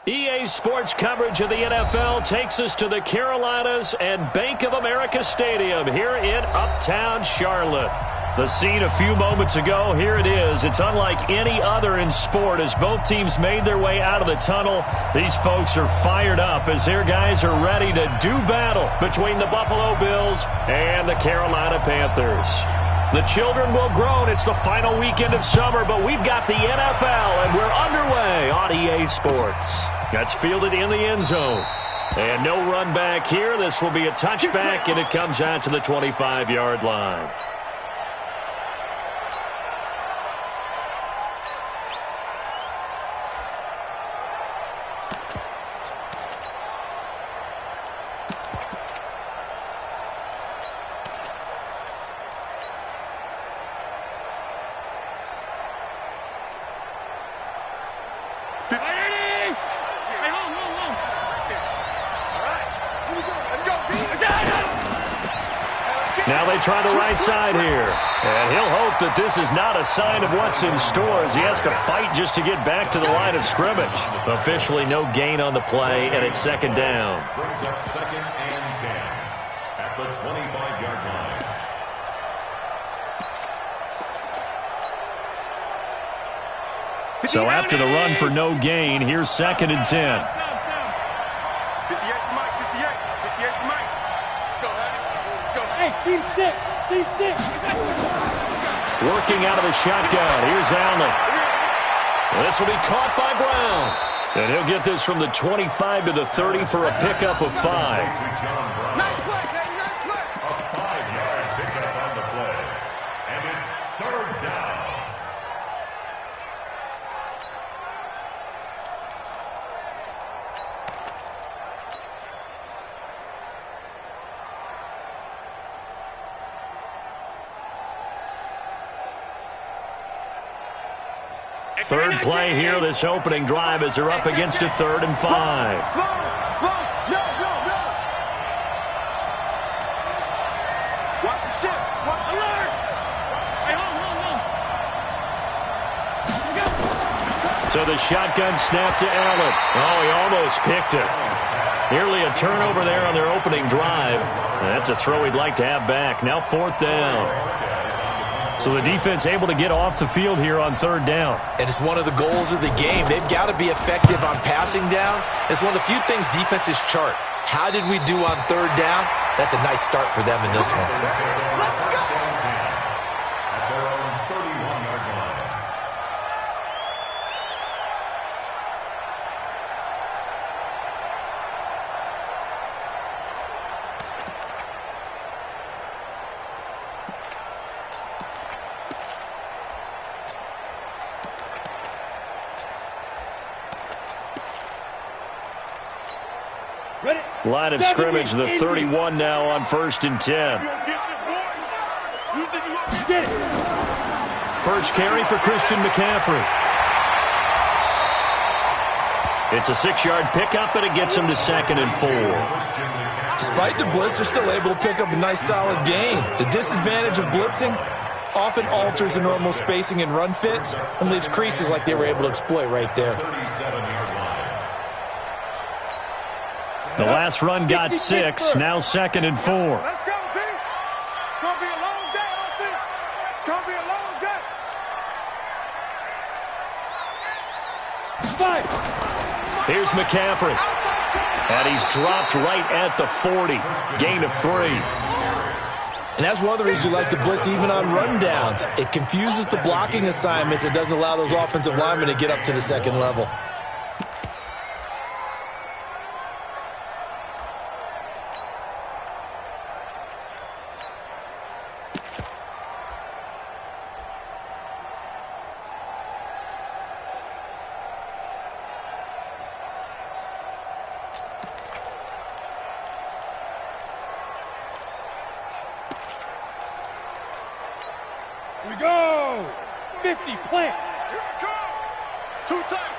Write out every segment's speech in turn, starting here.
EA Sports coverage of the NFL takes us to the Carolinas and Bank of America Stadium here in Uptown Charlotte. The scene a few moments ago, here it is. It's unlike any other in sport as both teams made their way out of the tunnel. These folks are fired up as their guys are ready to do battle between the Buffalo Bills and the Carolina Panthers. The children will groan. It's the final weekend of summer, but we've got the NFL, and we're underway on EA Sports. That's fielded in the end zone. And no run back here. This will be a touchback, and it comes out to the 25-yard line. Now they try the right side here. And he'll hope that this is not a sign of what's in store as he has to fight just to get back to the line of scrimmage. Officially no gain on the play, and it's second down. Brings up second and 10 at the 25-yard line. So after the run for no gain, here's second and 10. 58 for Mike, 58 for Mike. Let's go, Hattie. Let's go. Hey, team six, team six. Working out of the shotgun. Here's Allen. This will be caught by Brown. And he'll get this from the 25 to the 30 for a pickup of 5. Nice play, Hattie, nice play. A 5-yard pickup on the play. And it's third down. Third play here, this opening drive as they're up against a 3rd and 5. Slow. No. Watch the shift. Watch the alert. Hey, hold. So the shotgun snap to Allen. Oh, he almost picked it. Nearly a turnover there on their opening drive. That's a throw he'd like to have back. Now 4th down. So the defense able to get off the field here on 3rd down. And it's one of the goals of the game. They've got to be effective on passing downs. It's one of the few things defenses chart. How did we do on 3rd down? That's a nice start for them in this one. Let's go. At their own 31-yard line. Ready? Line of scrimmage, the 31 now on 1st and 10. Get it. First carry for Christian McCaffrey. It's a 6-yard pickup, and it gets him to 2nd and 4. Despite the blitz, they're still able to pick up a nice solid gain. The disadvantage of blitzing often alters the normal spacing and run fits and leaves creases like they were able to exploit right there. 37-yard line. The last run got 6, now 2nd and 4. Let's go, D. It's going to be a long day, offense. It's going to be a long day. Five. Here's McCaffrey. And he's dropped right at the 40. Gain of 3. And that's one of the reasons you like to blitz even on rundowns. It confuses the blocking assignments. It doesn't allow those offensive linemen to get up to the 2nd level. Here we go. 50, plant. Here we go. Two times.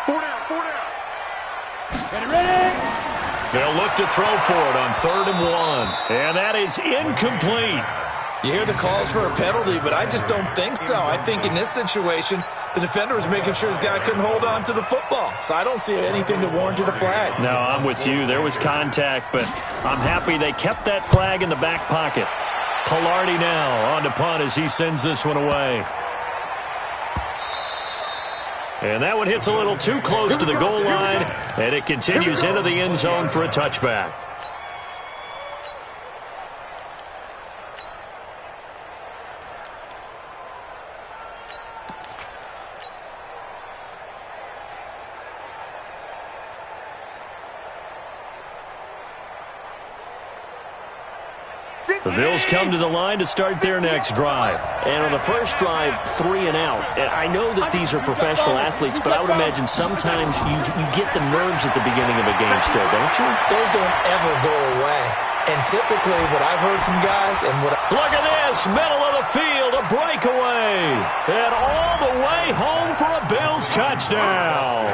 4 down. Ready? They'll look to throw for it on 3rd and 1. And that is incomplete. You hear the calls for a penalty, but I just don't think so. I think in this situation, the defender was making sure his guy couldn't hold on to the football. So I don't see anything to warrant a flag. No, I'm with you. There was contact, but I'm happy they kept that flag in the back pocket. Pilardi now on to punt as he sends this one away. And that one hits a little too close to the goal line, and it continues into the end zone for a touchback. The Bills come to the line to start their next drive. And on the first drive, 3 and out. And I know that these are professional athletes, but I would imagine sometimes you get the nerves at the beginning of a game still, don't you? Those don't ever go away. And typically what I've heard from guys and what Look at this, middle of the field, a breakaway. And all the way home for a Bills touchdown.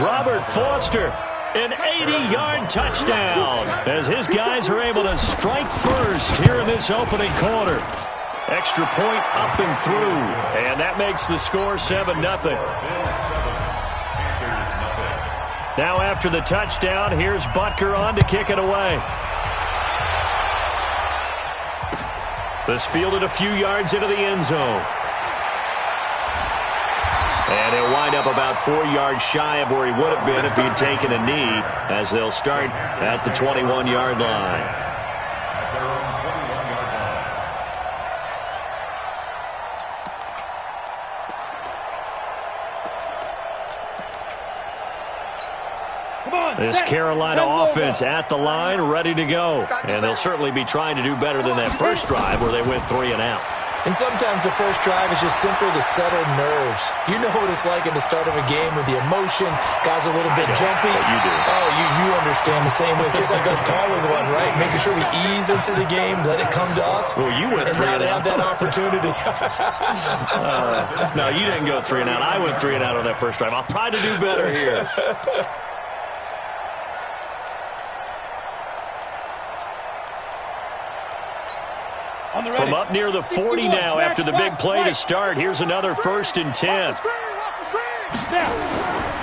Robert Foster. An 80-yard touchdown as his guys are able to strike first here in this opening quarter. Extra point up and through, and that makes the score 7-0. Now after the touchdown, here's Butker on to kick it away. This fielded a few yards into the end zone. And he'll wind up about 4 yards shy of where he would have been if he'd taken a knee, as they'll start at the 21-yard line. This Carolina offense at the line, ready to go. And they'll certainly be trying to do better than that first drive where they went 3 and out. And sometimes the first drive is just simply to settle nerves. You know what it's like at the start of a game with the emotion. Guys are a little bit jumpy. You do. Oh, you understand the same way. It's just like us calling one, right? Making sure we ease into the game, let it come to us. Well, you went and 3 now and they out. have that opportunity. No, you didn't go 3 and out. I went 3 and out on that first drive. I'll try to do better here. From up near the 40 now after the big play to start. Here's another 1st and 10.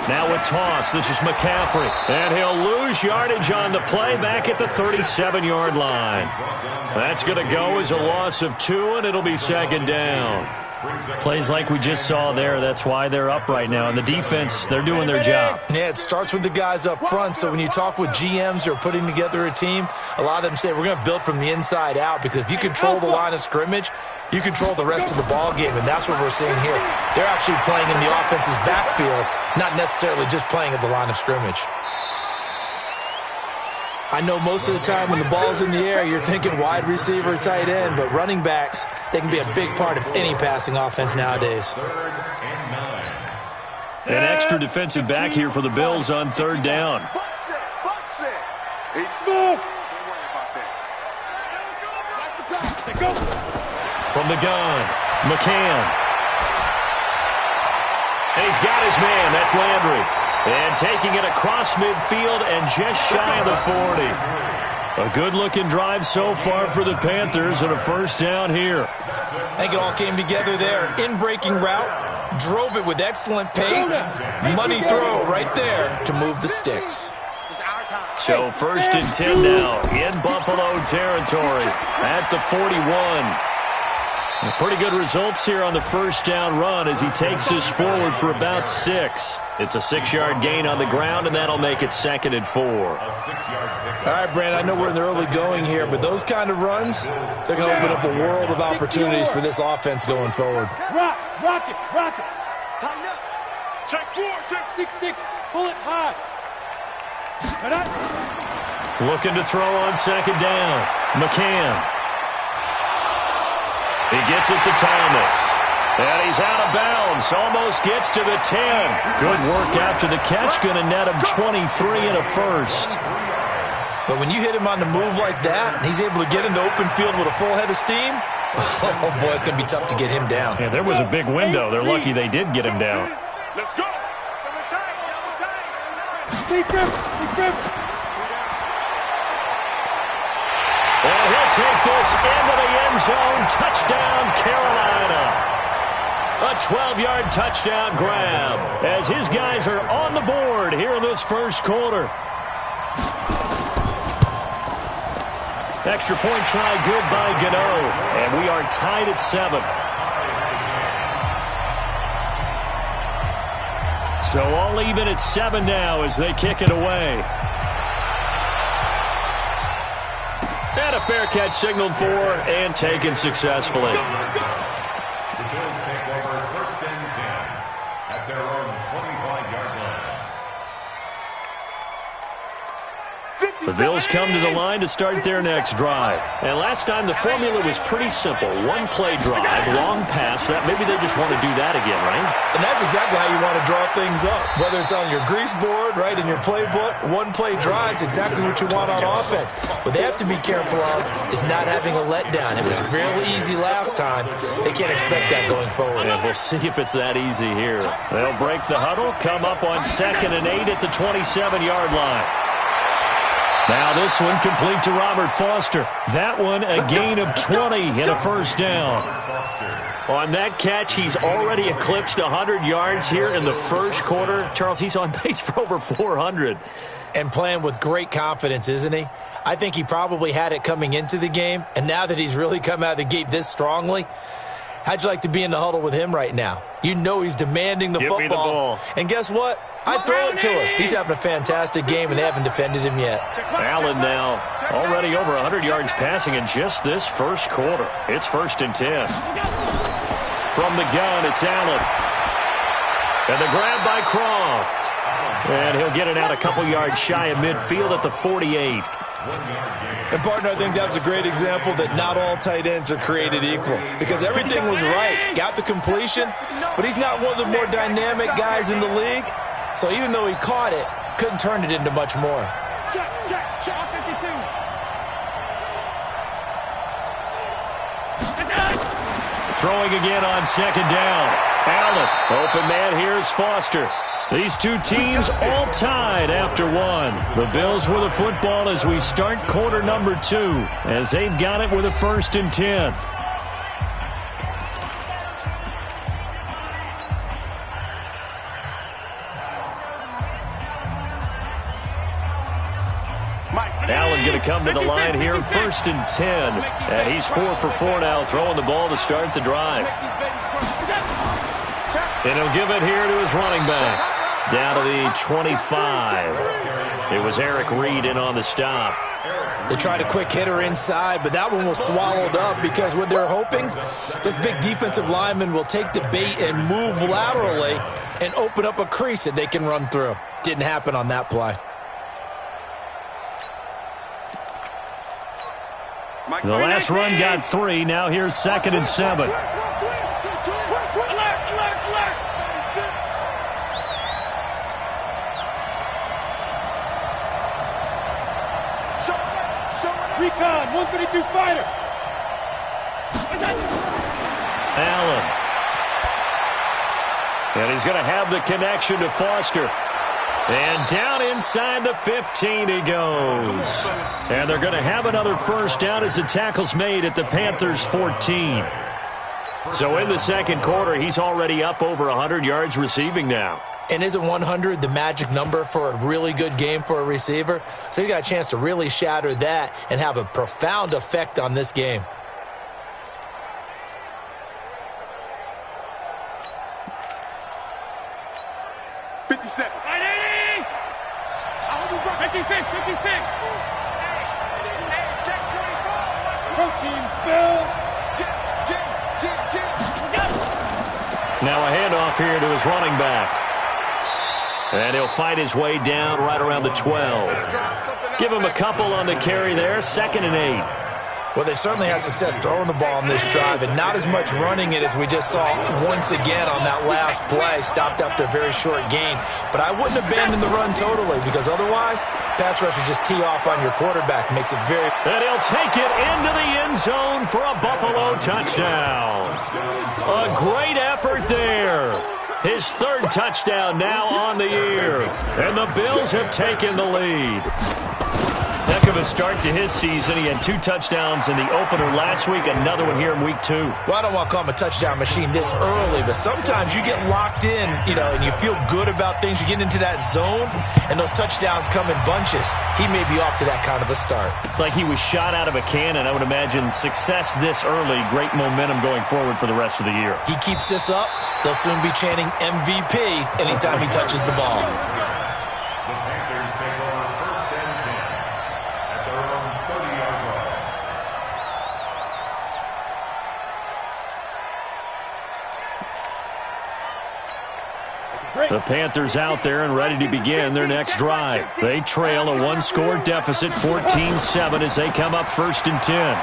Now a toss. This is McCaffrey. And he'll lose yardage on the play back at the 37-yard line. That's going to go as a loss of 2, and it'll be 2nd down. Plays like we just saw there. That's why they're up right now. And the defense, they're doing their job. Yeah, it starts with the guys up front. So when you talk with GMs who are putting together a team, a lot of them say we're going to build from the inside out, because if you control the line of scrimmage, you control the rest of the ball game, and that's what we're seeing here. They're actually playing in the offense's backfield, not necessarily just playing at the line of scrimmage. I know most of the time when the ball's in the air, you're thinking wide receiver, tight end, but running backs, they can be a big part of any passing offense nowadays. An extra defensive back here for the Bills on 3rd down. He's smooth. From the gun, McCann. And he's got his man. That's Landry. And taking it across midfield and just shy of the 40. A good-looking drive so far for the Panthers, and a 1st down here. I think it all came together there. In-breaking route, drove it with excellent pace. Money throw right there to move the sticks. So 1st and 10 now in Buffalo territory at the 41. Pretty good results here on the 1st down run as he takes this forward for about 6. It's a 6-yard gain on the ground, and that'll make it 2nd and 4. All right, Brand, I know we're in the early going here, but those kind of runs, they're going to open up a world of opportunities for this offense going forward. Rock it. Tighten up. Check 4, check 6-6, pull it high. Looking to throw on 2nd down. McCann. He gets it to Thomas. And he's out of bounds. Almost gets to the 10. Good work after the catch. Going to net him 23 and a 1st. But when you hit him on the move like that, and he's able to get into open field with a full head of steam, oh, boy, it's going to be tough to get him down. Yeah, there was a big window. They're lucky they did get him down. Let's go. And he'll take this into the end zone. Touchdown, Carolina. A 12-yard touchdown grab as his guys are on the board here in this first quarter. Extra point try good by Gano. And we are tied at 7. So all even at 7 now as they kick it away. And a fair catch signaled for and taken successfully. The Bills take over 1st and 10 at their own 25-yard line. The Bills come to the line to start their next drive. And last time the formula was pretty simple. One-play drive, long pass. Maybe they just want to do that again, right? And that's exactly how you want to draw things up. Whether it's on your grease board, right, in your playbook, one-play drive's exactly what you want on offense. What they have to be careful of is not having a letdown. It was real easy last time. They can't expect that going forward. And we'll see if it's that easy here. They'll break the huddle, come up on 2nd and 8 at the 27-yard line. Now this one complete to Robert Foster. That one a gain of 20 and a first down. On that catch, he's already eclipsed 100 yards here in the first quarter. Charles, he's on pace for over 400. And playing with great confidence, isn't he? I think he probably had it coming into the game, and now that he's really come out of the gate this strongly, how'd you like to be in the huddle with him right now? You know he's demanding the Give me the ball. And guess what? I throw it to him. He's having a fantastic game, and they haven't defended him yet. Allen now already over 100 yards passing in just this first quarter. It's 1st and 10. From the gun, it's Allen. And the grab by Croft. And he'll get it out a couple yards shy of midfield at the 48. And, partner, I think that's a great example that not all tight ends are created equal. Because everything was right. Got the completion, but he's not one of the more dynamic guys in the league. So even though he caught it, couldn't turn it into much more. Check, 52. Throwing again on 2nd down. Allen, open man, here's Foster. These two teams all tied after 1. The Bills with the football as we start quarter number 2, as they've got it with a 1st and 10. Allen going to come to the line here, 1st and 10. And he's 4 for 4 now, throwing the ball to start the drive. And he'll give it here to his running back. Down to the 25. It was Eric Reed in on the stop. They tried a quick hitter inside, but that one was swallowed up because what they're hoping, this big defensive lineman will take the bait and move laterally and open up a crease that they can run through. Didn't happen on that play. The last run got 3. Now here's 2nd and 7. Recon, 132 fighter. Allen. And he's going to have the connection to Foster. And down inside the 15 he goes. And they're going to have another first down as the tackle's made at the Panthers 14. So in the second quarter, he's already up over 100 yards receiving now. And isn't 100 the magic number for a really good game for a receiver? So he got a chance to really shatter that and have a profound effect on this game. Now a handoff here to his running back. And he'll fight his way down right around the 12. Give him a couple on the carry there, 2nd and 8. Well, they certainly had success throwing the ball on this drive and not as much running it as we just saw once again on that last play. Stopped after a very short gain. But I wouldn't abandon the run totally because otherwise, pass rushers just tee off on your quarterback. Makes it very... And he'll take it into the end zone for a Buffalo touchdown. A great effort there. His 3rd touchdown now on the year. And the Bills have taken the lead. The heck of a start to his season. He had 2 touchdowns in the opener last week, another one here in week 2. Well, I don't want to call him a touchdown machine this early, but sometimes you get locked in, and you feel good about things. You get into that zone, and those touchdowns come in bunches. He may be off to that kind of a start. It's like he was shot out of a cannon. I would imagine success this early, great momentum going forward for the rest of the year. He keeps this up, they'll soon be chanting MVP anytime he touches the ball. The Panthers take over 1st and 10 at their own 30-yard line. The Panthers out there and ready to begin their next drive. They trail a 1-score deficit, 14-7, as they come up 1st and 10.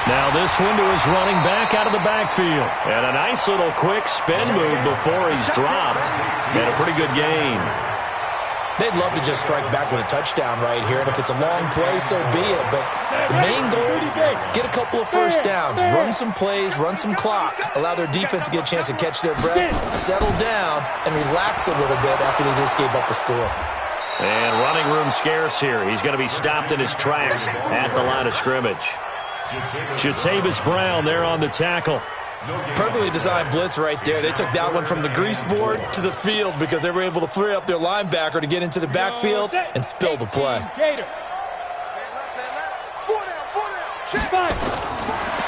Now this one to his running back out of the backfield. And a nice little quick spin move before he's dropped. And a pretty good gain. They'd love to just strike back with a touchdown right here, and if it's a long play, so be it. But the main goal, get a couple of first downs, run some plays, run some clock, allow their defense to get a chance to catch their breath, settle down, and relax a little bit after they just gave up a score. And running room scarce here. He's going to be stopped in his tracks at the line of scrimmage. Jatavis Brown there on the tackle. Perfectly designed blitz right there. They took that one from the grease board to the field because they were able to free up their linebacker to get into the backfield and spill the play.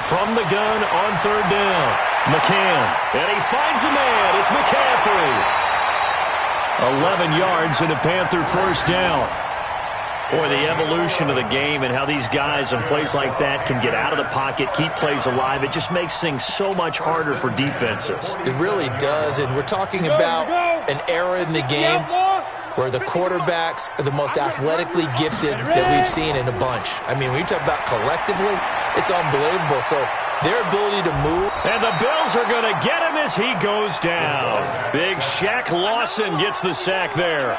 From the gun on 3rd down, McCann. And he finds a man. It's McCaffrey. 11 yards and a Panther 1st down. Boy, the evolution of the game and how these guys on plays like that can get out of the pocket, keep plays alive, it just makes things so much harder for defenses. It really does, and we're talking about an era in the game where the quarterbacks are the most athletically gifted that we've seen in a bunch. I mean, when you talk about collectively, it's unbelievable. So their ability to move. And the Bills are going to get him as he goes down. Big Shaq Lawson gets the sack there.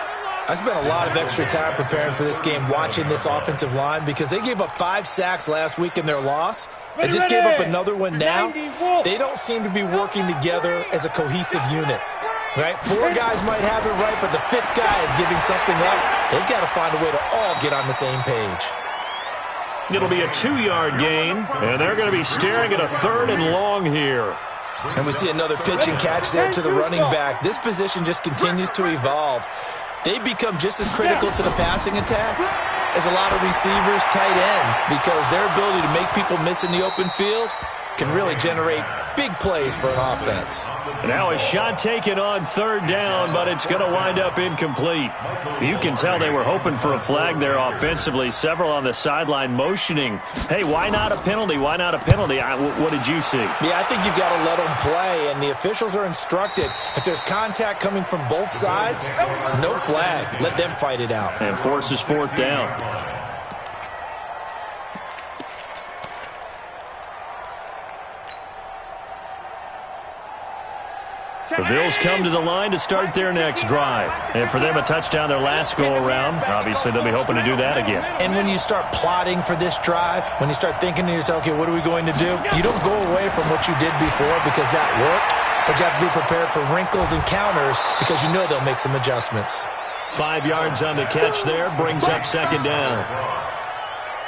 I spent a lot of extra time preparing for this game, watching this offensive line, because they gave up 5 sacks last week in their loss and just gave up another one now. They don't seem to be working together as a cohesive unit, right? 4 guys might have it right, but the 5th guy is giving something up. They've got to find a way to all get on the same page. It'll be a 2-yard gain, and they're going to be staring at a 3rd and long here. And we see another pitch and catch there to the running back. This position just continues to evolve. They become just as critical to the passing attack as a lot of receivers, tight ends, because their ability to make people miss in the open field can really generate big plays for an offense. Now a shot taken on 3rd down, but it's going to wind up incomplete. You can tell they were hoping for a flag there offensively. Several on the sideline motioning, hey, why not a penalty? Why not a penalty? What did you see? Yeah, I think you've got to let them play, and the officials are instructed. If there's contact coming from both sides, no flag. Let them fight it out. And forces 4th down. The Bills come to the line to start their next drive. And for them, a touchdown their last go-around. Obviously, they'll be hoping to do that again. And when you start plotting for this drive, when you start thinking to yourself, okay, what are we going to do? You don't go away from what you did before because that worked, but you have to be prepared for wrinkles and counters because you know they'll make some adjustments. 5 yards on the catch there, brings up 2nd down.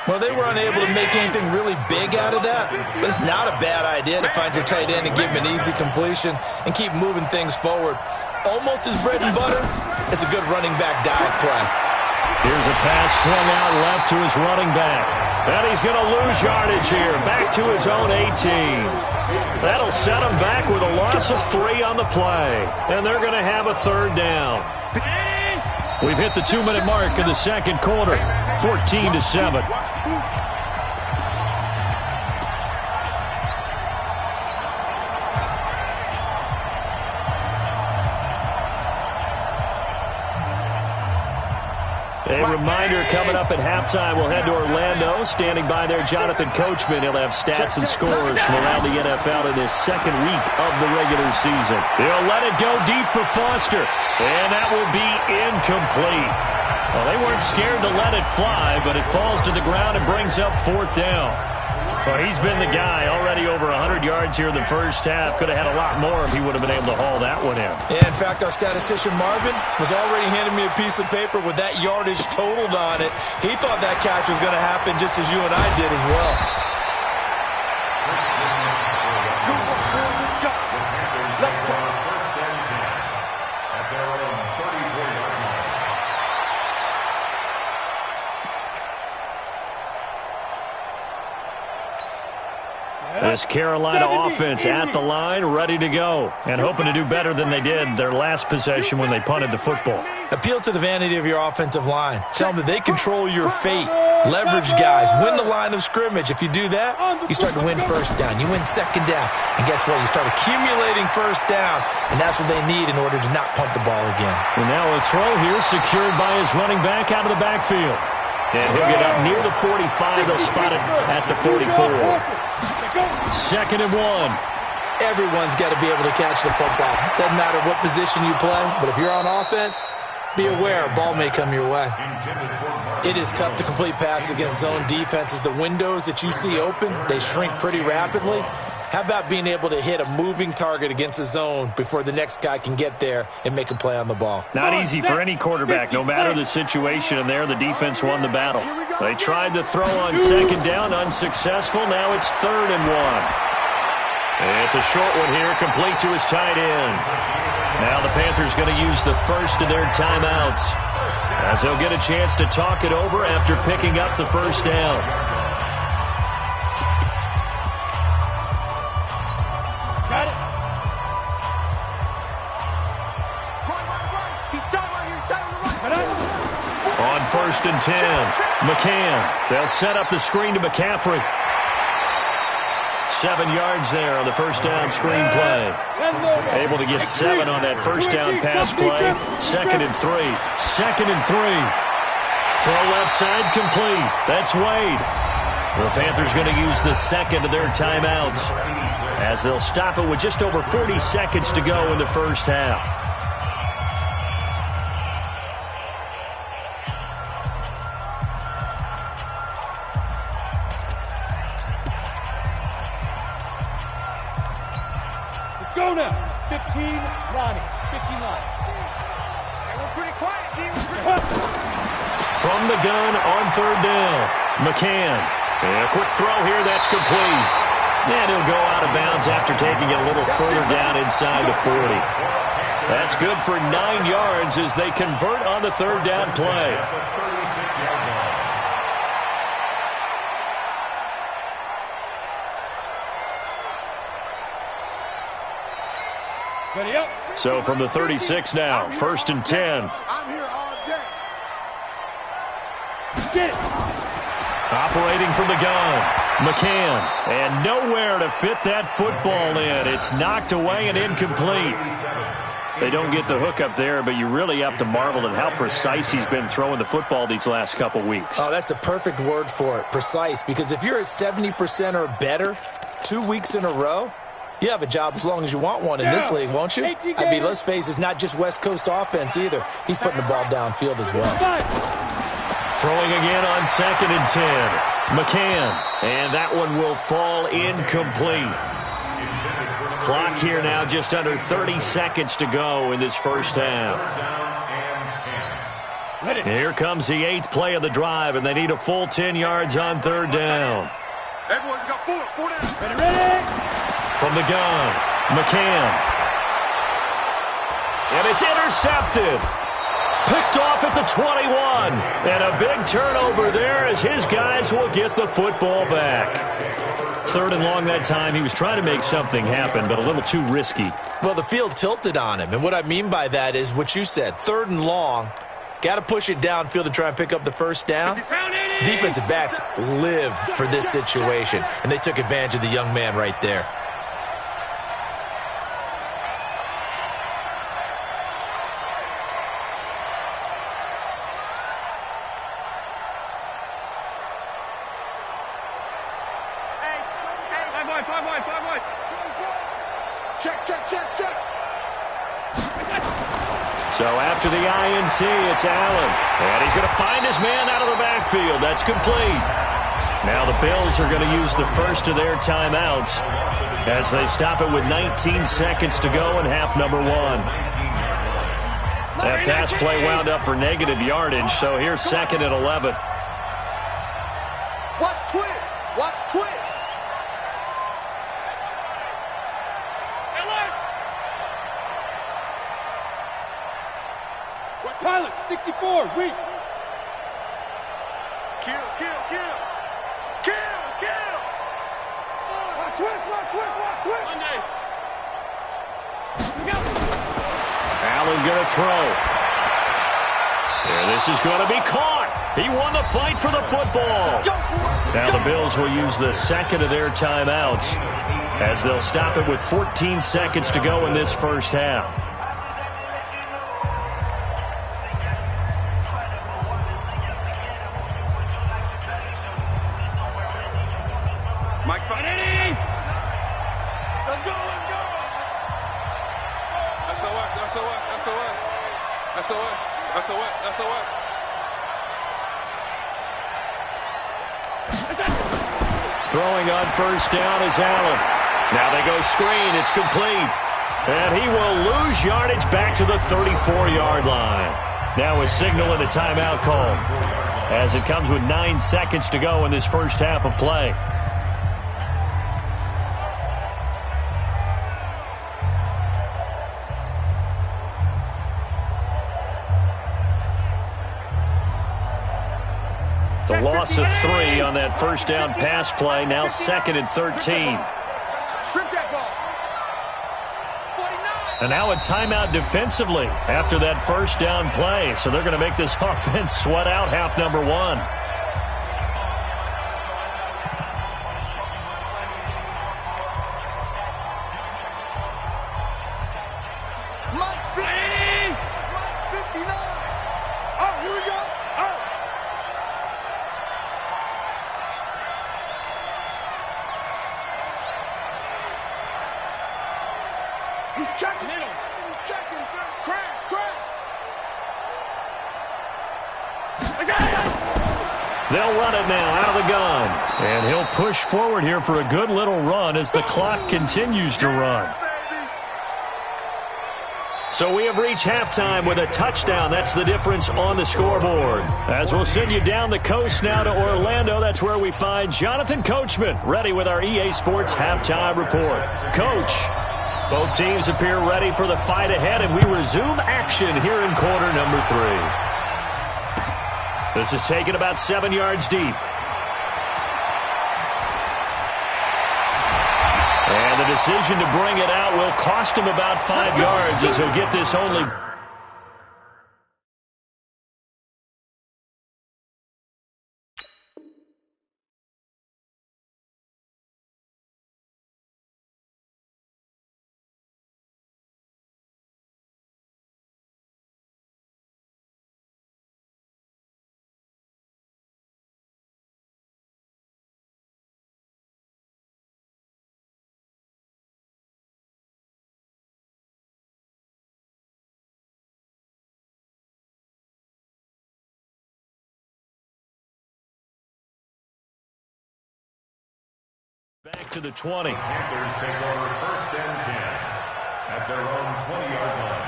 Well, they were unable to make anything really big out of that, but it's not a bad idea to find your tight end and give him an easy completion and keep moving things forward. Almost as bread and butter, it's a good running back dive play. Here's a pass swung out left to his running back. And he's going to lose yardage here, back to his own 18. That'll set him back with a loss of 3 on the play. And they're going to have a 3rd down. We've hit the 2-minute mark in the 2nd quarter, 14-7. A reminder coming up at halftime, we'll head to Orlando. Standing by there, Jonathan Coachman. He'll have stats and scores from around the NFL in this 2nd week of the regular season. He'll let it go deep for Foster, and that will be incomplete. Well, they weren't scared to let it fly, but it falls to the ground and brings up 4th down. Well, he's been the guy. Already over 100 yards here in the first half. Could have had a lot more if he would have been able to haul that one in. Yeah, in fact, our statistician Marvin was already handing me a piece of paper with that yardage totaled on it. He thought that catch was going to happen just as you and I did as well. This Carolina offense at the line, ready to go, and hoping to do better than they did their last possession when they punted the football. Appeal to the vanity of your offensive line. Tell them that they control your fate. Leverage guys. Win the line of scrimmage. If you do that, you start to win first down. You win second down. And guess what? You start accumulating first downs, and that's what they need in order to not punt the ball again. And now a throw here secured by his running back out of the backfield. And he'll get up near the 45. They'll spot it at the 44. 2nd and 1. Everyone's got to be able to catch the football. Doesn't matter what position you play, but if you're on offense, be aware a ball may come your way. It is tough to complete passes against zone defenses. The windows that you see open, they shrink pretty rapidly. How about being able to hit a moving target against a zone before the next guy can get there and make a play on the ball? Not easy for any quarterback, no matter the situation, and there the defense won the battle. They tried to throw on 2nd down, unsuccessful. Now it's 3rd and 1. It's a short one here, complete to his tight end. Now the Panthers going to use the first of their timeouts, as they'll get a chance to talk it over after picking up the first down. Got it. On 1st and 10, McCann. They'll set up the screen to McCaffrey. 7 yards there on the first down screen play. Able to get 7 on that first down pass play. 2nd and 3. 2nd and 3. Throw left side complete. That's Wade. The Panthers going to use the second of their timeouts, as they'll stop it with just over 40 seconds to go in the first half. Let's go now. 15, Ronnie. 15 line. We're pretty quiet, D. We're pretty From the gun on 3rd down, McCann. And a quick throw here, that's complete. And he'll go out of bounds after taking it a little further down inside the 40. That's good for 9 yards as they convert on the 3rd down play. Ready up. So from the 36 now, 1st and 10. I'm here all day. Get it. Operating from the gun, McCann. And nowhere to fit that football in. It's knocked away and incomplete. They don't get the hook up there, but you really have to marvel at how precise he's been throwing the football these last couple weeks. Oh, that's the perfect word for it, precise. Because if you're at 70% or better 2 weeks in a row, you have a job as long as you want one in this league, won't you? I mean, let's face it, it's not just West Coast offense either. He's putting the ball downfield as well. Throwing again on 2nd and 10. McCann. And that one will fall incomplete. Clock here now just under 30 seconds to go in this first half. Here comes the 8th play of the drive, and they need a full 10 yards on 3rd down. Everyone's got four down. Ready. From the gun, McCann. And it's intercepted. Picked off at the 21. And a big turnover there as his guys will get the football back. 3rd and long that time. He was trying to make something happen, but a little too risky. Well, the field tilted on him. And what I mean by that is what you said. 3rd and long. Got to push it downfield to try and pick up the first down. Defensive backs live for this situation. And they took advantage of the young man right there. Check. So after the INT, it's Allen. And he's going to find his man out of the backfield. That's complete. Now the Bills are going to use the first of their timeouts as they stop it with 19 seconds to go in half number one. That pass play wound up for negative yardage, so here's 2nd and 11. Watch twist. Watch twist. Pilot, 64, weak. Kill, kill, kill. Kill, kill. Watch twist, watch twist, watch twist. Monday. Allen going to throw. And this is going to be caught. He won the fight for the football. Now the Bills will use the second of their timeouts as they'll stop it with 14 seconds to go in this first half. Mike Spaghetti! Let's go, let's go! SOS, SOS, SOS. SOS, SOS, SOS. Throwing on first down is Allen. Now they go screen. It's complete. And he will lose yardage back to the 34-yard line. Now a signal and a timeout call as it comes with 9 seconds to go in this first half of play. The loss of 3 on that first down pass play. Now 2nd and 13. And now a timeout defensively after that first down play. So they're going to make this offense sweat out half number one. He's checking. He's checking. Crash, crash. They'll run it now out of the gun. And he'll push forward here for a good little run as the clock continues to run. So we have reached halftime with a touchdown. That's the difference on the scoreboard. As we'll send you down the coast now to Orlando, that's where we find Jonathan Coachman ready with our EA Sports halftime report. Coach, both teams appear ready for the fight ahead, and we resume action here in quarter number 3. This is taken about 7 yards deep. And the decision to bring it out will cost him about 5 yards as he'll get this only... Back to the 20. The Panthers take over 1st and 10 at their own 20-yard line.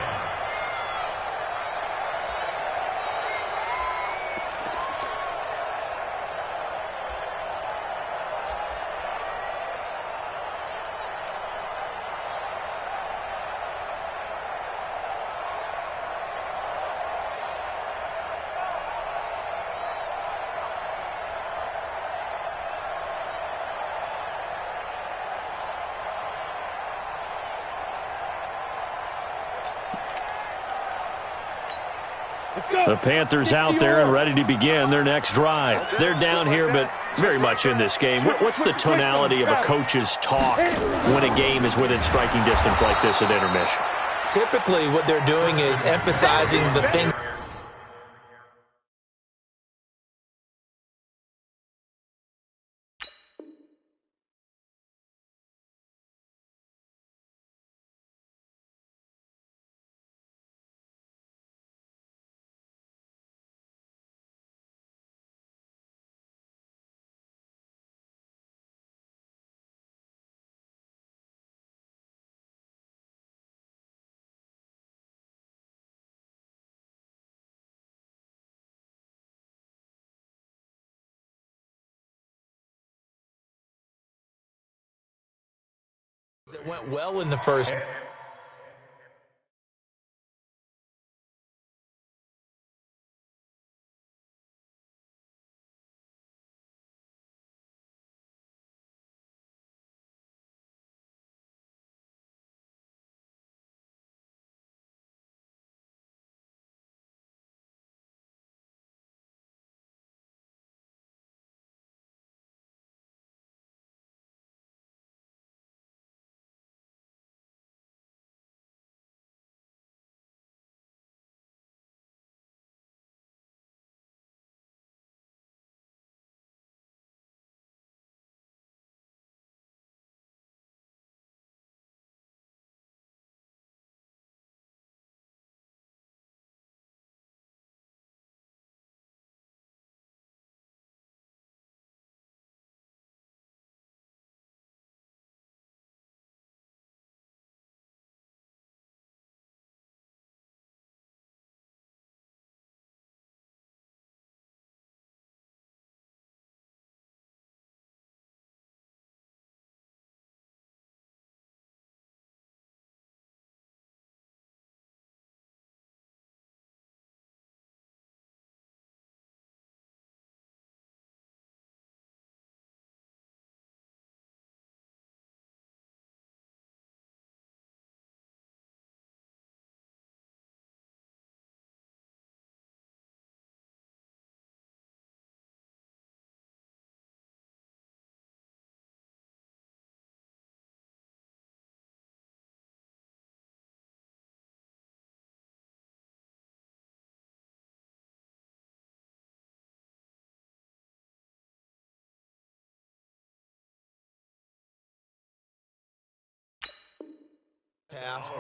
The Panthers out there and ready to begin their next drive. They're down here, but very much in this game. What's the tonality of a coach's talk when a game is within striking distance like this at intermission? Typically, what they're doing is emphasizing the thing It went well in the first.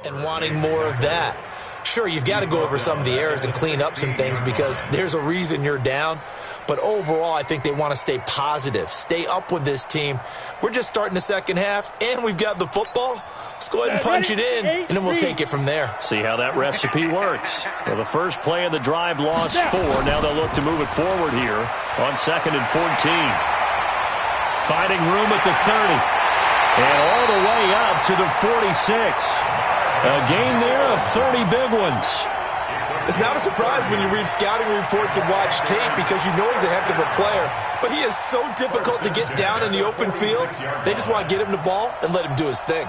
And wanting more of that. Sure, you've got to go over some of the errors and clean up some things because there's a reason you're down. But overall, I think they want to stay positive, stay up with this team. We're just starting the second half, and we've got the football. Let's go ahead and punch it in, and then we'll take it from there. See how that recipe works. Well, the first play of the drive lost 4. Now they'll look to move it forward here on 2nd and 14. Finding room at the 30. And all the way up to the 46. A gain there of 30 big ones. It's not a surprise when you read scouting reports and watch tape because you know he's a heck of a player. But he is so difficult to get down in the open field. They just want to get him the ball and let him do his thing.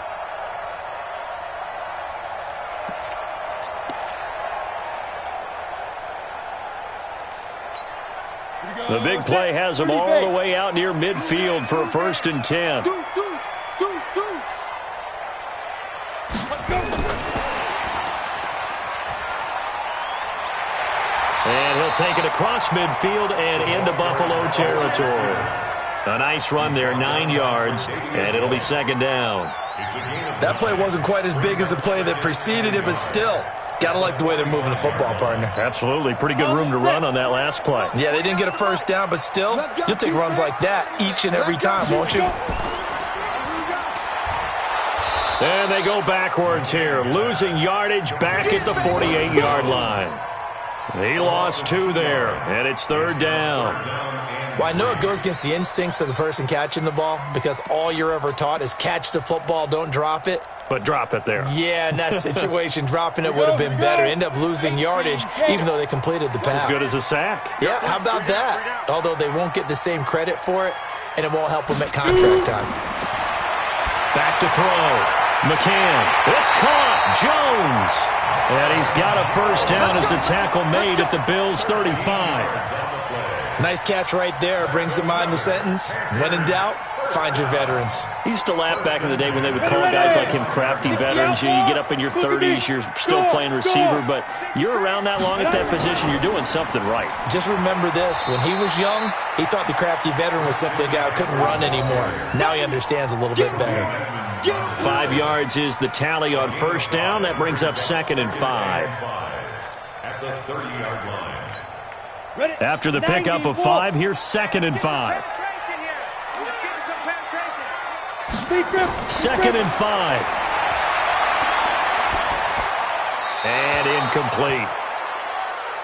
The big play has him all the way out near midfield for a 1st and 10. And he'll take it across midfield and into Buffalo territory. A nice run there, 9 yards, and it'll be 2nd down. That play wasn't quite as big as the play that preceded it, but still, got to like the way they're moving the football, partner. Absolutely. Pretty good room to run on that last play. Yeah, they didn't get a first down, but still, you'll take runs like that each and every time, won't you? And they go backwards here, losing yardage back at the 48-yard line. He lost 2 there, and it's 3rd down. Well, I know it goes against the instincts of the person catching the ball because all you're ever taught is catch the football, don't drop it. But drop it there. Yeah, in that situation, dropping it would have been better. End up losing yardage, even though they completed the pass. As good as a sack. Yeah, how about that? Although they won't get the same credit for it, and it won't help them at contract time. Back to throw. McCann. It's caught. Jones. And he's got a first down as a tackle made at the Bills' 35. Nice catch right there. Brings to mind the sentence, when in doubt, find your veterans. He used to laugh back in the day when they would call guys like him crafty veterans. You get up in your 30s, you're still playing receiver, but you're around that long at that position, you're doing something right. Just remember this. When he was young, he thought the crafty veteran was simply a guy who couldn't run anymore. Now he understands a little bit better. 5 yards is the tally on first down. That brings up 2nd and 5. At the 30-yard line. After the pickup of 5, here's 2nd and 5. 2nd and 5. And incomplete.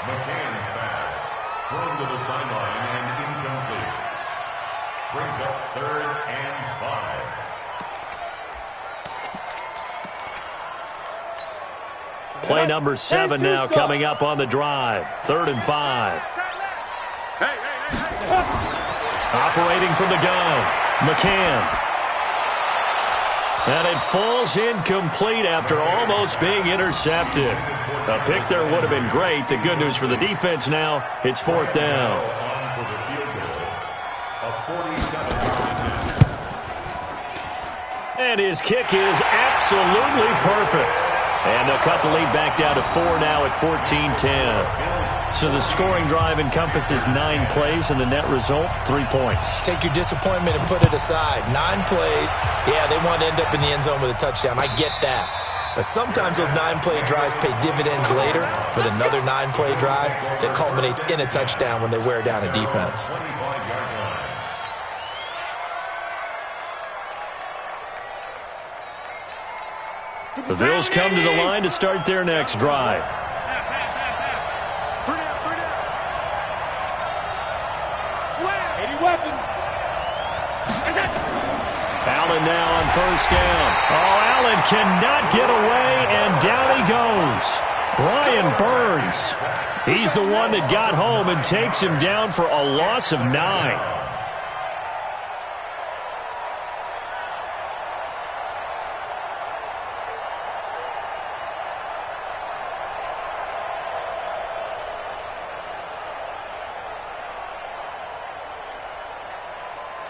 McCann's pass thrown to the sideline and incomplete. Brings up 3rd and 5. Play number 7 now coming up on the drive. 3rd and 5. Operating from the gun, McCann. And it falls incomplete after almost being intercepted. A pick there would have been great. The good news for the defense now, it's 4th down. And his kick is absolutely perfect. And they'll cut the lead back down to 4 now at 14-10. So the scoring drive encompasses 9 plays, and the net result, 3 points. Take your disappointment and put it aside. 9 plays. Yeah, they want to end up in the end zone with a touchdown. I get that. But sometimes those 9-play drives pay dividends later with another 9-play drive that culminates in a touchdown when they wear down a defense. The Bills come to the line to start their next drive. Allen now on 1st down. Oh, Allen cannot get away, and down he goes. Brian Burns. He's the one that got home and takes him down for a loss of 9.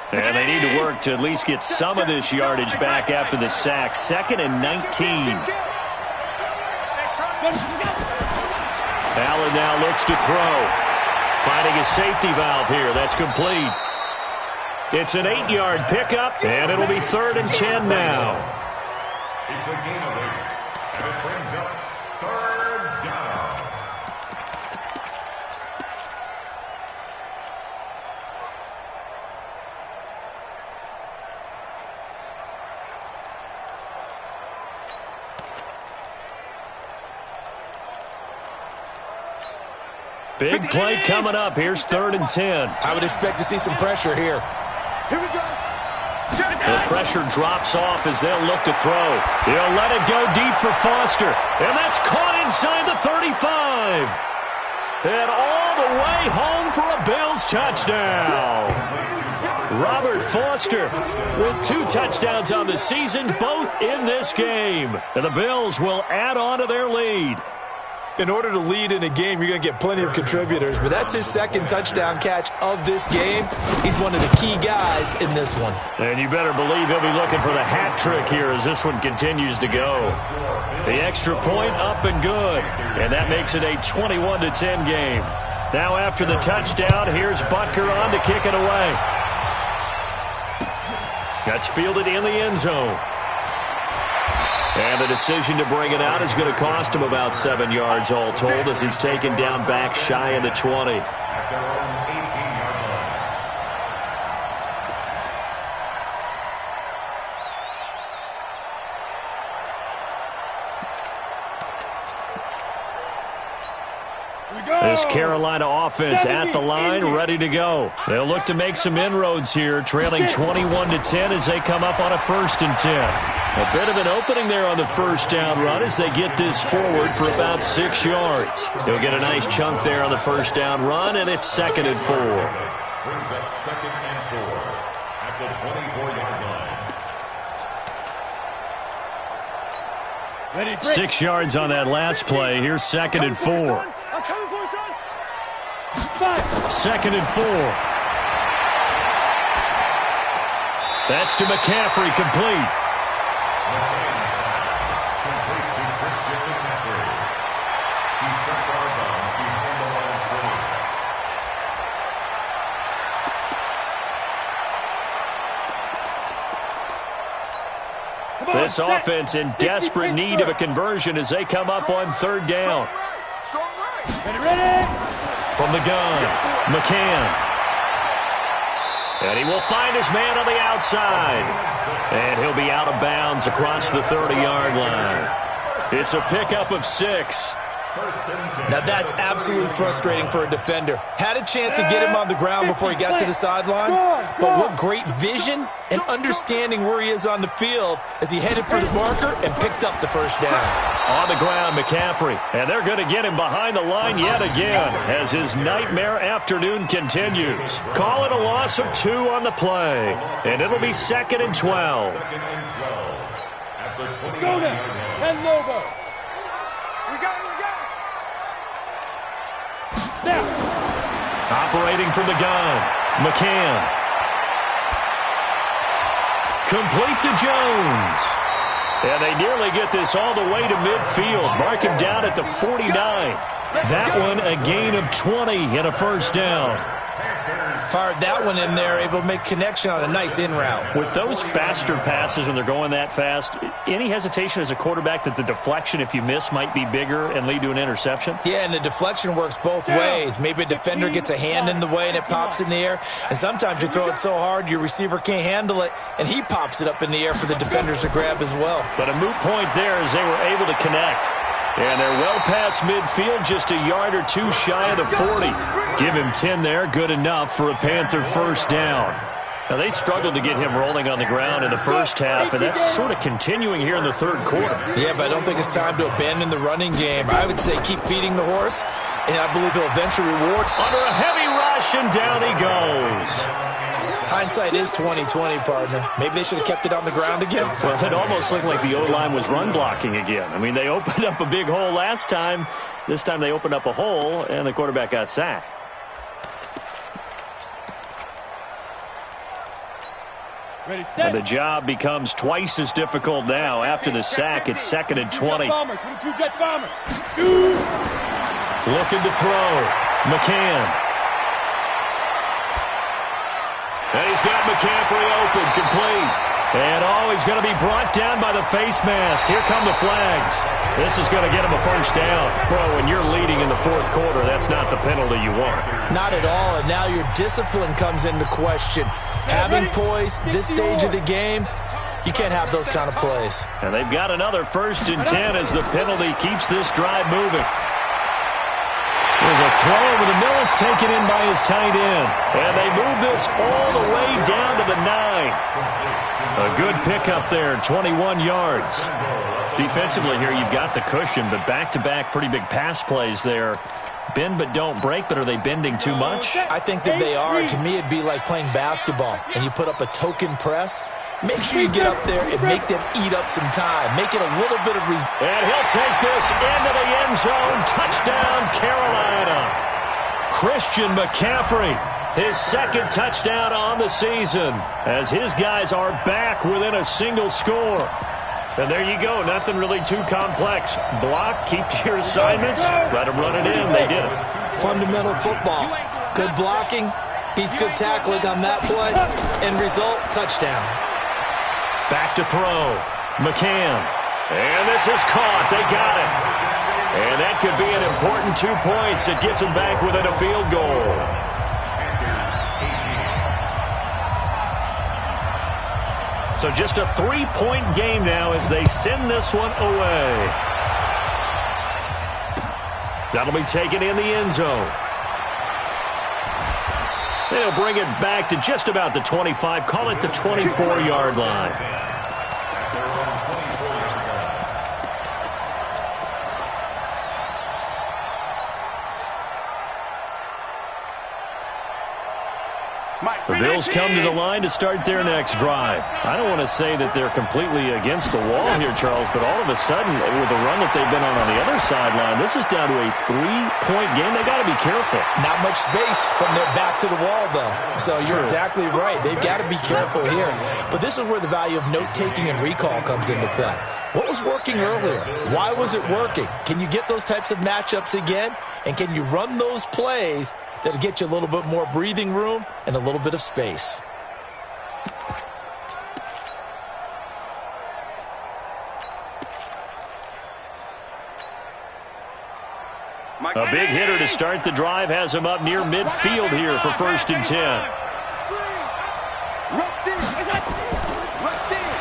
And they need to work to at least get some of this yardage back after the sack. 2nd and 19. Allen now looks to throw. Finding a safety valve here. That's complete. It's an 8-yard pickup, and it'll be 3rd and 10 now. It's a gain of 8, and it brings up 3rd down. Big play coming up. Here's 3rd and 10. I would expect to see some pressure here. Here we go. The pressure drops off as they'll look to throw. He'll let it go deep for Foster. And that's caught inside the 35. And all the way home for a Bills touchdown. Robert Foster with 2 touchdowns on the season, both in this game. And the Bills will add on to their lead. In order to lead in a game, you're going to get plenty of contributors, but that's his 2nd touchdown catch of this game. He's one of the key guys in this one. And you better believe he'll be looking for the hat trick here as this one continues to go. The extra point up and good, and that makes it a 21-10 game. Now after the touchdown, here's Butker on to kick it away. That's fielded in the end zone. And the decision to bring it out is going to cost him about 7 yards all told as he's taken down back shy of the 20. At their own 18-yard This Carolina offense at the line, ready to go. They'll look to make some inroads here, trailing 21-10 as they come up on a 1st and 10. A bit of an opening there on the 1st down run as they get this forward for about 6 yards. They'll get a nice chunk there on the 1st down run, and it's 2nd and 4. brings up 2nd and 4 at the 24-yard line. 6 yards on that last play. Here's 2nd and 4. I'm coming for you, son. 2nd and 4. That's to McCaffrey, complete. Complete to Christian McCaffrey. He starts out of bounds behind the line of scrimmage. This offense in desperate need of a conversion as they come up on 3rd down. From the gun, McCann. And he will find his man on the outside. And he'll be out of bounds across the 30-yard line. It's a pickup of 6. Now that's absolutely frustrating for a defender. Had a chance to get him on the ground before he got to the sideline, but what great vision and understanding where he is on the field as he headed for the marker and picked up the first down. On the ground, McCaffrey, and they're going to get him behind the line yet again as his nightmare afternoon continues. Call it a loss of 2 on the play, and it'll be 2nd and 12. Let's go now. 10 Lobo. We got it. Snap. Operating from the gun, McCann. Complete to Jones. And they nearly get this all the way to midfield. Mark him down at the 49. That one a gain of 20 and a first down. Fired that one in there, able to make connection on a nice in route. With those faster passes when they're going that fast, any hesitation as a quarterback that the deflection, if you miss, might be bigger and lead to an interception? Yeah, and the deflection works both ways. Maybe a defender gets a hand in the way and it pops in the air. And sometimes you throw it so hard your receiver can't handle it, and he pops it up in the air for the defenders to grab as well. But a moot point there as they were able to connect. And they're well past midfield, just a yard or 2 shy of the 40. Give him 10 there, good enough for a Panther first down. Now, they struggled to get him rolling on the ground in the first half, and that's sort of continuing here in the third quarter. Yeah, but I don't think it's time to abandon the running game. I would say keep feeding the horse, and I believe he'll eventually reward. Under a heavy rush, and down he goes. Hindsight is 20/20, partner. Maybe they should have kept it on the ground again. Well, it almost looked like the O-line was run blocking again. I mean, they opened up a big hole last time. This time they opened up a hole, and the quarterback got sacked. Ready, set. And the job becomes twice as difficult now. After the sack, it's 2nd and 20. 22 Jet Bomber. Looking to throw. McCann. And he's got McCaffrey open, complete. And he's going to be brought down by the face mask. Here come the flags. This is going to get him a first down. Well, when you're leading in the fourth quarter, that's not the penalty you want. Not at all, and now your discipline comes into question. Having poise this stage of the game, you can't have those kind of plays. And they've got another 1st and 10 as the penalty keeps this drive moving. There's a throw over the middle. It's taken in by his tight end. And they move this all the way down to the 9. A good pickup there, 21 yards. Defensively here, you've got the cushion, but back-to-back pretty big pass plays there. Bend but don't break, but are they bending too much? I think that they are. To me, it'd be like playing basketball, and you put up a token press. Make sure you get up there and make them eat up some time. Make it a little bit of resistance. And he'll take this into the end zone. Touchdown, Carolina. Christian McCaffrey, his 2nd touchdown on the season, as his guys are back within a single score. And there you go. Nothing really too complex. Block, keep to your assignments, let them run it in. They did it. Fundamental football. Good blocking beats good tackling on that play. End result, touchdown. Back to throw. McCann. And this is caught. They got it. And that could be an important 2 points. It gets them back within a field goal. So just a 3-point game now as they send this one away. That'll be taken in the end zone. They'll bring it back to just about the 25. Call it the 24-yard line. The Bills come to the line to start their next drive. I don't want to say that they're completely against the wall here, Charles, but all of a sudden, with the run that they've been on the other sideline, this is down to a 3-point game. They got to be careful. Not much space from their back to the wall, though. So you're exactly right. They've got to be careful here. But this is where the value of note-taking and recall comes into play. What was working earlier? Why was it working? Can you get those types of matchups again? And can you run those plays that'll get you a little bit more breathing room and a little bit of space? A big hitter to start the drive has him up near midfield here for 1st and 10.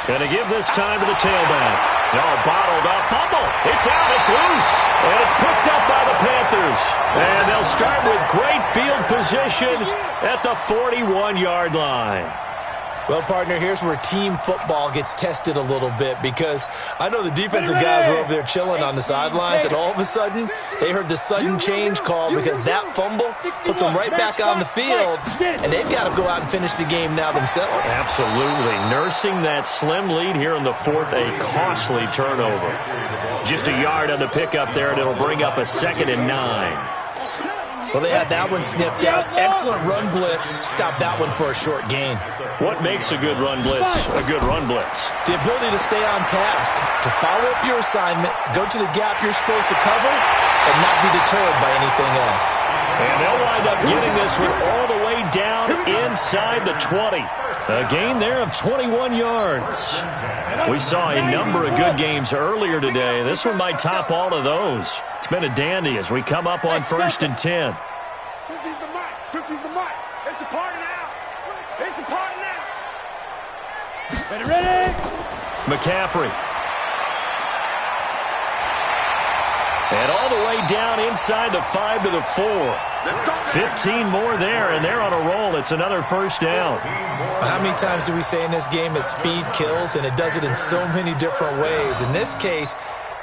Going to give this time to the tailback. No, bottled up. Fumble. It's out. It's loose. And it's picked up by the Panthers. And they'll start with great field position at the 41-yard line. Well, partner, here's where team football gets tested a little bit, because I know the defensive guys were over there chilling on the sidelines, and all of a sudden they heard the sudden change call because that fumble puts them right back on the field, and they've got to go out and finish the game now themselves. Absolutely. Nursing that slim lead here in the fourth, a costly turnover. Just a yard on the pickup there, and it'll bring up a 2nd and 9. Well, they had that one sniffed out. Excellent run blitz. Stop that one for a short gain. What makes a good run blitz a good run blitz? The ability to stay on task, to follow up your assignment, go to the gap you're supposed to cover, and not be deterred by anything else. And they'll wind up getting this one all the way down inside the 20. A gain there of 21 yards. We saw a number of good games earlier today. This one might top all of those. It's been a dandy as we come up on 1st and 10. 50's the mic. 50's the mic. It's a party now. It's a party now. Ready? McCaffrey. And all the way down inside the 5 to the 4. 15 more there, and they're on a roll. It's another 1st down. How many times do we say in this game that speed kills, and it does it in so many different ways? In this case,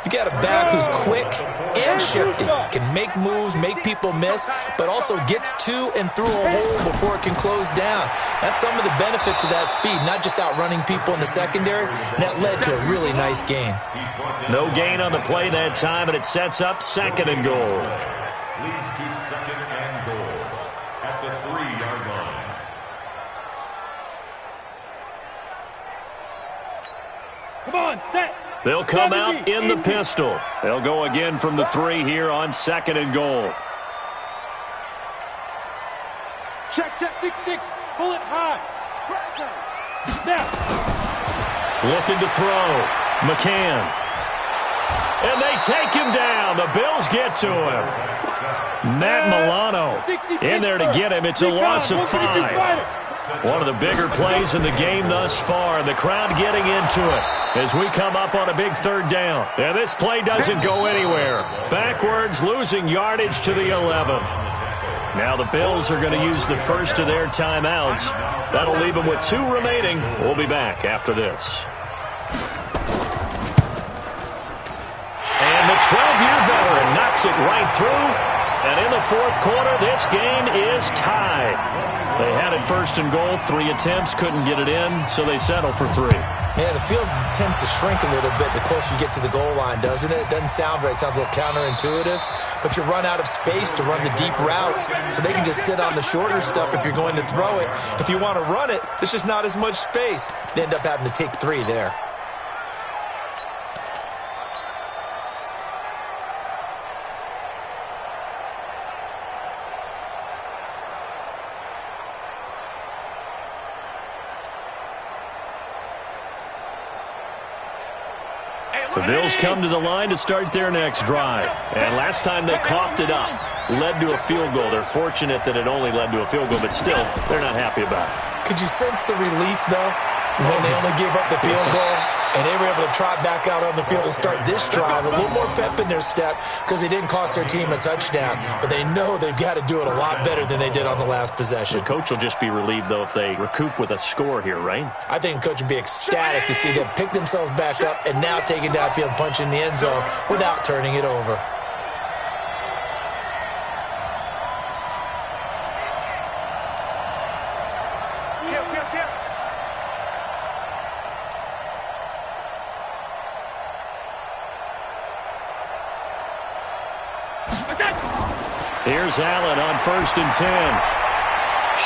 you got a back who's quick and shifty, can make moves, make people miss, but also gets to and through a hole before it can close down. That's some of the benefits of that speed, not just outrunning people in the secondary, and that led to a really nice game. No gain on the play that time, and it sets up 2nd and goal. Leads to 2nd and goal at the 3-yard line. Come on, set. They'll come out in the pistol. They'll go again from the 3 here on 2nd and goal. Check, 6-6. Pull it high. Now. Looking to throw. McCann. And they take him down. The Bills get to him. Matt Milano in there to get him. It's a loss of 5. One of the bigger plays in the game thus far. The crowd getting into it as we come up on a big 3rd down. And this play doesn't go anywhere. Backwards, losing yardage to the 11. Now the Bills are going to use the first of their timeouts. That'll leave them with 2 remaining. We'll be back after this. And the 12-year veteran knocks it right through. And in the 4th quarter, this game is tied. They had it 1st and goal, 3 attempts, couldn't get it in, so they settle for 3. Yeah, the field tends to shrink a little bit the closer you get to the goal line, doesn't it? It doesn't sound right. It sounds a little counterintuitive. But you run out of space to run the deep routes, so they can just sit on the shorter stuff if you're going to throw it. If you want to run it, there's just not as much space. They end up having to take 3 there. The Bills come to the line to start their next drive. And last time they coughed it up, led to a field goal. They're fortunate that it only led to a field goal, but still, they're not happy about it. Could you sense the relief, though, when they only gave up the field goal? And they were able to trot back out on the field and start this drive. A little more pep in their step because they didn't cost their team a touchdown. But they know they've got to do it a lot better than they did on the last possession. The coach will just be relieved, though, if they recoup with a score here, right? I think the coach would be ecstatic to see them pick themselves back up and now take it downfield and punch in the end zone without turning it over. Here's Allen on 1st and 10.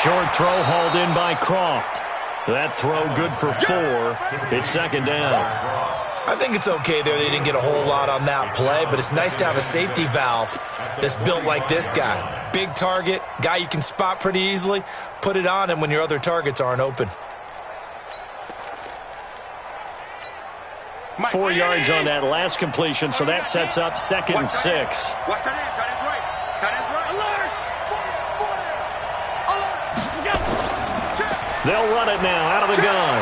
Short throw hauled in by Croft. That throw good for 4. It's 2nd down. I think it's okay there. They didn't get a whole lot on that play, but it's nice to have a safety valve that's built like this guy. Big target, guy you can spot pretty easily. Put it on him when your other targets aren't open. 4 yards on that last completion, so that sets up 2nd and 6. Watch that end. Tight end's right. Tight end's right. They'll run it now out of the gun.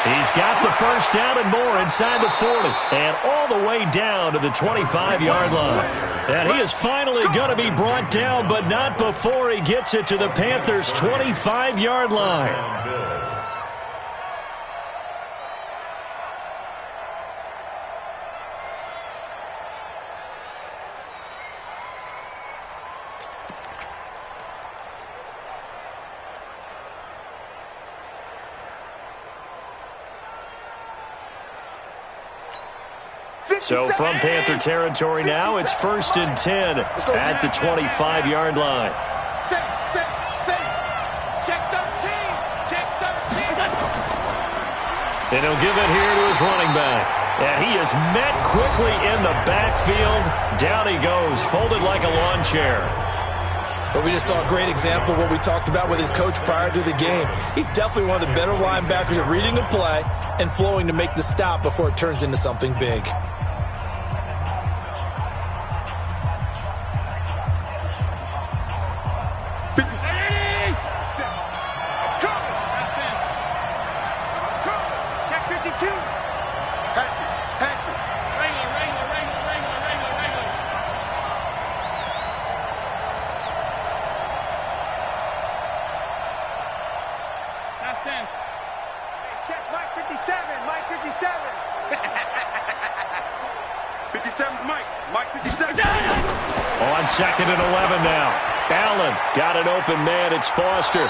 He's got the first down and more inside the 40. And all the way down to the 25-yard line. And he is finally going to be brought down, but not before he gets it to the Panthers' 25-yard line. So from Panther territory now, it's 1st and 10 at the 25-yard line. Check 13. Check 13. And he'll give it here to his running back. And he is met quickly in the backfield. Down he goes, folded like a lawn chair. But we just saw a great example of what we talked about with his coach prior to the game. He's definitely one of the better linebackers at reading a play and flowing to make the stop before it turns into something big. Check Mike 57. Mike 57. 57's Mike. Mike 57. On 2nd and 11 now. Allen got an open man. It's Foster.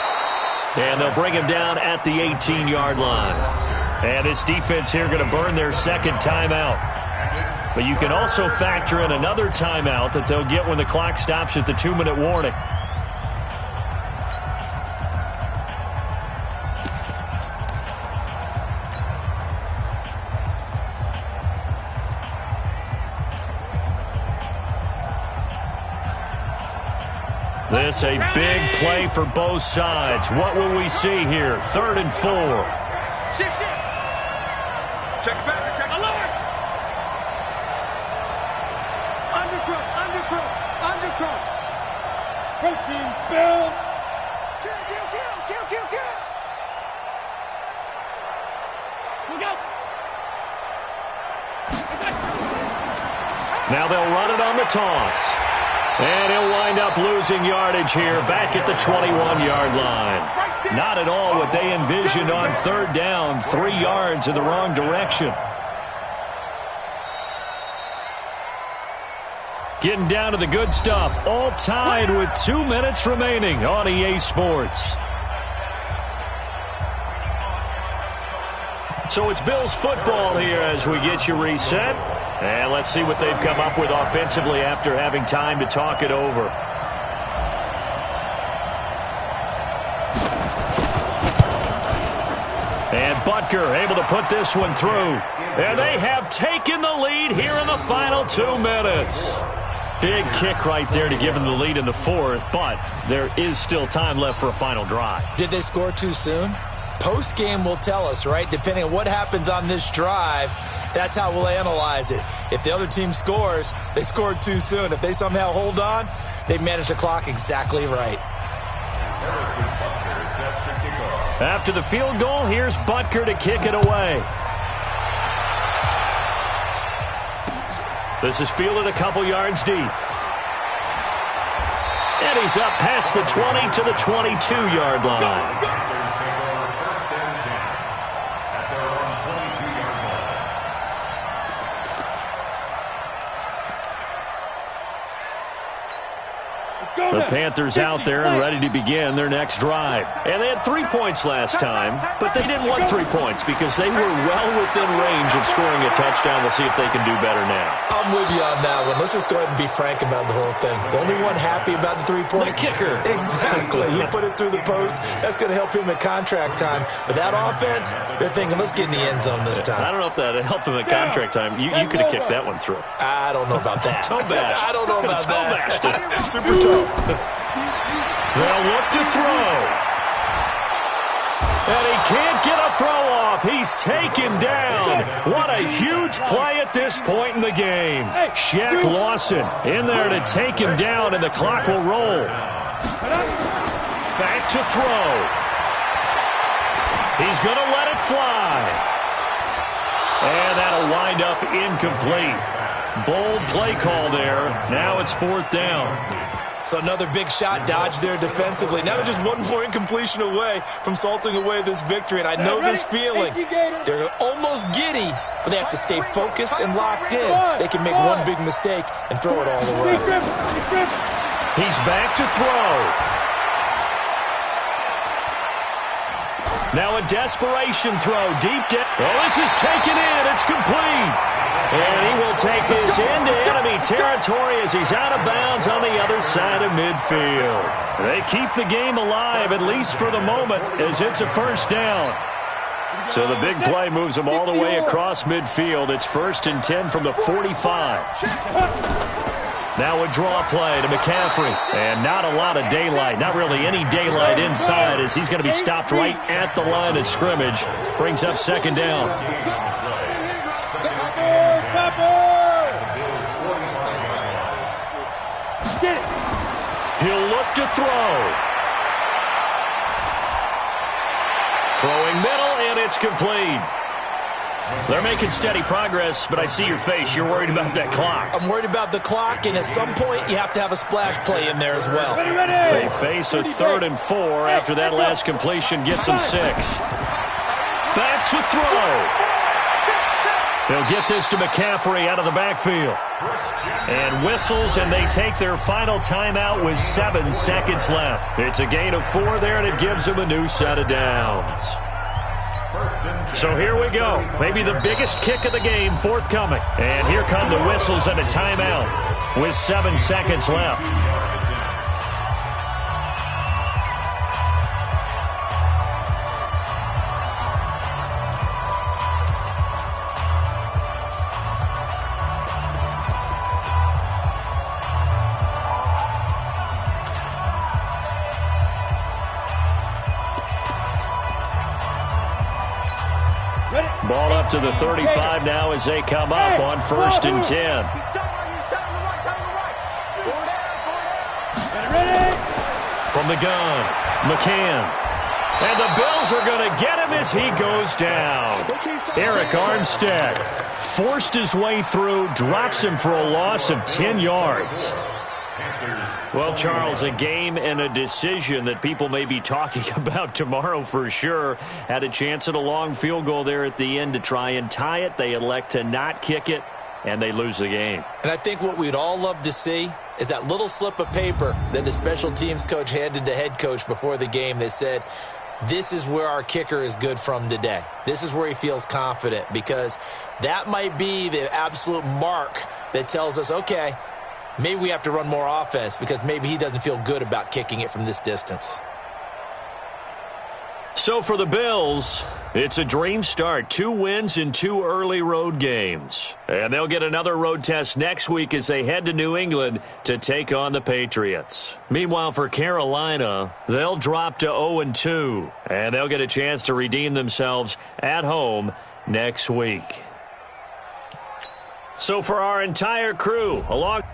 And they'll bring him down at the 18-yard line. And this defense here going to burn their second timeout. But you can also factor in another timeout that they'll get when the clock stops at the 2-minute warning. This a big play for both sides. What will we see here? 3rd and 4. Shift. Check back. Check alert. Undercrook. Protein spill. Kill. Look out. Now they'll run it on the toss. And he'll wind up losing yardage here back at the 21-yard line. Not at all what they envisioned on 3rd down. 3 yards in the wrong direction. Getting down to the good stuff. All tied with 2 minutes remaining on EA Sports. So it's Bills football here as we get you reset. And let's see what they've come up with offensively after having time to talk it over. And Butker able to put this one through. And they have taken the lead here in the final 2 minutes. Big kick right there to give them the lead in the 4th, but there is still time left for a final drive. Did they score too soon? Post-game will tell us, right? Depending on what happens on this drive, that's how we'll analyze it. If the other team scores, they scored too soon. If they somehow hold on, they managed the clock exactly right. After the field goal, here's Butker to kick it away. This is fielded a couple yards deep. And he's up past the 20 to the 22-yard line. The Panthers out there and ready to begin their next drive. And they had 3 points last time, but they didn't want 3 points because they were well within range of scoring a touchdown. We'll see if they can do better now. I'm with you on that one. Let's just go ahead and be frank about the whole thing. The only one happy about the 3-point? The kicker. Exactly. He put it through the post. That's going to help him at contract time. But that offense, they're thinking, let's get in the end zone this time. I don't know if that helped him at contract time. You could have kicked that one through. I don't know about that. Toe bash. I don't know about that. Super toe. They'll look to throw. And he can't get a throw off. He's taken down. What a huge play at this point in the game. Shaq Lawson in there to take him down, and the clock will roll. Back to throw. He's going to let it fly. And that'll wind up incomplete. Bold play call there. Now it's 4th down. So another big shot dodged there defensively. Now they're just one more incompletion away from salting away this victory. And I know this feeling. They're almost giddy, but they have to stay focused and locked in. They can make one big mistake and throw it all away. He's back to throw. Now a desperation throw deep down. Oh, this is taken in. It's complete. And he will take this into enemy territory as he's out of bounds on the other side of midfield. They keep the game alive, at least for the moment, as it's a 1st down. So the big play moves them all the way across midfield. It's 1st and 10 from the 45. Now a draw play to McCaffrey. And not a lot of daylight. Not really any daylight inside as he's going to be stopped right at the line of scrimmage. Brings up 2nd down. He'll look to throw. Throwing middle, and it's complete. They're making steady progress, but I see your face. You're worried about that clock. I'm worried about the clock, and at some point, you have to have a splash play in there as well. They face a 3rd and 4 after that last completion gets them 6. Back to throw. They'll get this to McCaffrey out of the backfield. And whistles, and they take their final timeout with 7 seconds left. It's a gain of 4 there, and it gives them a new set of downs. So here we go. Maybe the biggest kick of the game forthcoming. And here come the whistles and a timeout with 7 seconds left. Ball up to the 35 now as they come up on 1st and 10. From the gun, McCann. And the Bills are going to get him as he goes down. Eric Armstead forced his way through, drops him for a loss of 10 yards. Well, Charles, a game and a decision that people may be talking about tomorrow for sure. Had a chance at a long field goal there at the end to try and tie it. They elect to not kick it, and they lose the game. And I think what we'd all love to see is that little slip of paper that the special teams coach handed the head coach before the game that said, this is where our kicker is good from today. This is where he feels confident, because that might be the absolute mark that tells us, okay, maybe we have to run more offense because maybe he doesn't feel good about kicking it from this distance. So for the Bills, it's a dream start. 2 wins in 2 early road games. And they'll get another road test next week as they head to New England to take on the Patriots. Meanwhile, for Carolina, they'll drop to 0-2. And they'll get a chance to redeem themselves at home next week. So for our entire crew, along